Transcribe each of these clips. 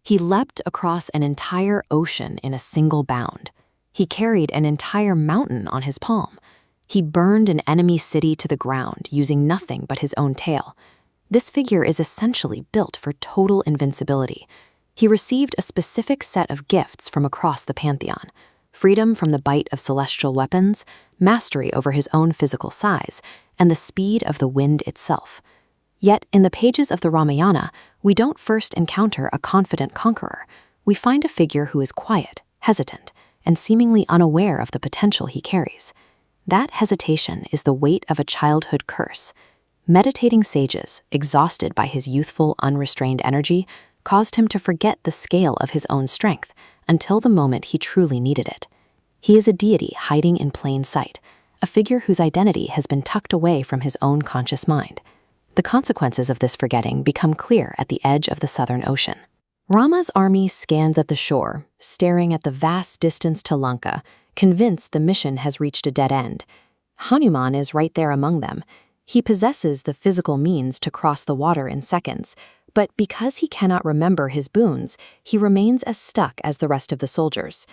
He leapt across an entire ocean in a single bound. He carried an entire mountain on his palm. He burned an enemy city to the ground using nothing but his own tail. This figure is essentially built for total invincibility. He received a specific set of gifts from across the pantheon: freedom from the bite of celestial weapons, mastery over his own physical size, and the speed of the wind itself. Yet, in the pages of the Ramayana, we don't first encounter a confident conqueror. We find a figure who is quiet, hesitant, and seemingly unaware of the potential he carries. That hesitation is the weight of a childhood curse. Meditating sages, exhausted by his youthful, unrestrained energy, caused him to forget the scale of his own strength until the moment he truly needed it. He is a deity hiding in plain sight, a figure whose identity has been tucked away from his own conscious mind. The consequences of this forgetting become clear at the edge of the southern ocean. Rama's army scans at the shore, staring at the vast distance to Lanka, convinced the mission has reached a dead end. Hanuman is right there among them. He possesses the physical means to cross the water in seconds, but because he cannot remember his boons, he remains as stuck as the rest of the soldiers.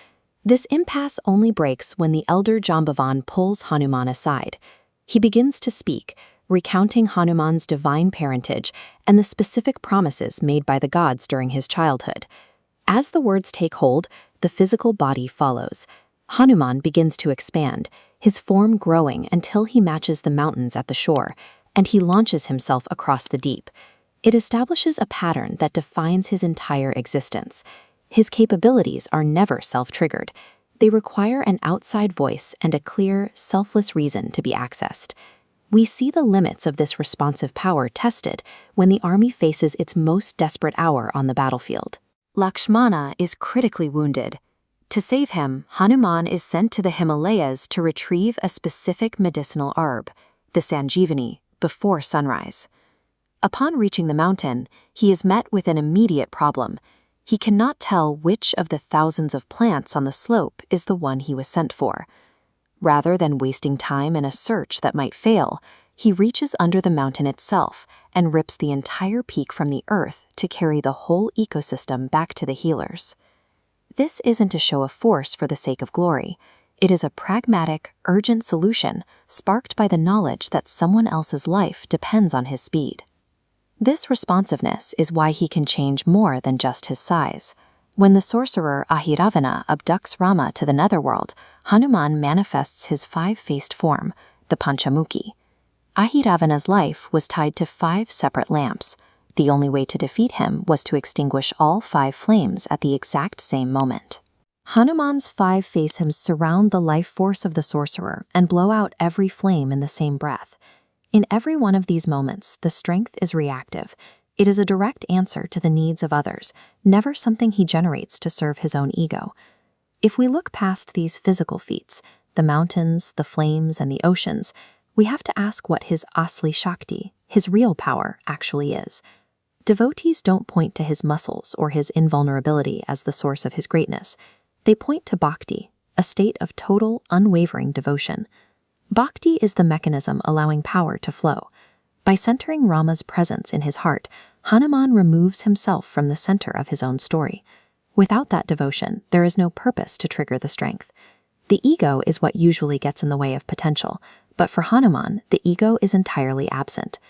This impasse only breaks when the elder Jambavan pulls Hanuman aside. He begins to speak, recounting Hanuman's divine parentage and the specific promises made by the gods during his childhood. As the words take hold, the physical body follows. Hanuman begins to expand, his form growing until he matches the mountains at the shore, and he launches himself across the deep. It establishes a pattern that defines his entire existence. His capabilities are never self-triggered. They require an outside voice and a clear, selfless reason to be accessed. We see the limits of this responsive power tested when the army faces its most desperate hour on the battlefield. Lakshmana is critically wounded. To save him, Hanuman is sent to the Himalayas to retrieve a specific medicinal herb, the Sanjeevani, before sunrise. Upon reaching the mountain, he is met with an immediate problem. He cannot tell which of the thousands of plants on the slope is the one he was sent for. Rather than wasting time in a search that might fail, he reaches under the mountain itself and rips the entire peak from the earth to carry the whole ecosystem back to the healers. This isn't a show of force for the sake of glory. It is a pragmatic, urgent solution sparked by the knowledge that someone else's life depends on his speed. This responsiveness is why he can change more than just his size. When the sorcerer Ahiravana abducts Rama to the netherworld, Hanuman manifests his five-faced form, the Panchamukhi. Ahiravana's life was tied to 5 separate lamps. The only way to defeat him was to extinguish all 5 flames at the exact same moment. Hanuman's 5 phasems surround the life force of the sorcerer and blow out every flame in the same breath. In every one of these moments, the strength is reactive. It is a direct answer to the needs of others, never something he generates to serve his own ego. If we look past these physical feats, the mountains, the flames, and the oceans, we have to ask what his asli shakti, his real power, actually is. Devotees don't point to his muscles or his invulnerability as the source of his greatness. They point to Bhakti, a state of total, unwavering devotion. Bhakti is the mechanism allowing power to flow. By centering Rama's presence in his heart, Hanuman removes himself from the center of his own story. Without that devotion, there is no purpose to trigger the strength. The ego is what usually gets in the way of potential, but for Hanuman, the ego is entirely absent.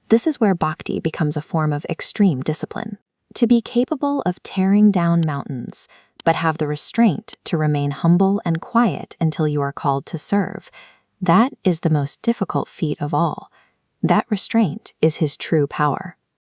This is where Bhakti becomes a form of extreme discipline. To be capable of tearing down mountains, but have the restraint to remain humble and quiet until you are called to serve, that is the most difficult feat of all. That restraint is his true power.